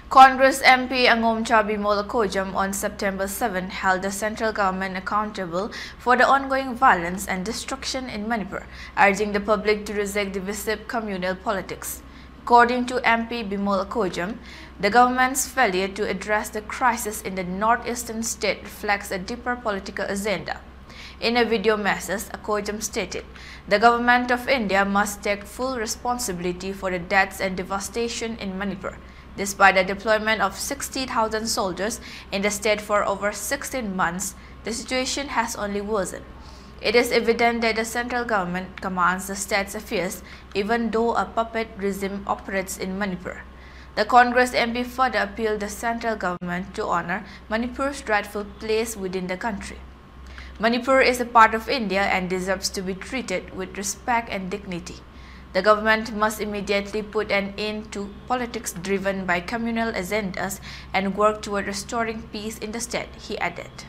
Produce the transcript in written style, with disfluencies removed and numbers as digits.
Congress MP Bimol Akoijam on September 7 held the central government accountable for the ongoing violence and destruction in Manipur, urging the public to reject divisive communal politics. According to MP Bimol Akoijam, the government's failure to address the crisis in the northeastern state reflects a deeper political agenda. In a video message, Akoijam stated, "The government of India must take full responsibility for the deaths and devastation in Manipur. Despite the deployment of 60,000 soldiers in the state for over 16 months, the situation has only worsened. It is evident that the central government commands the state's affairs, even though a puppet regime operates in Manipur." The Congress MP further appealed the central government to honor Manipur's rightful place within the country. Manipur is a part of India and deserves to be treated with respect and dignity. The government must immediately put an end to politics driven by communal agendas and work toward restoring peace in the state, he added.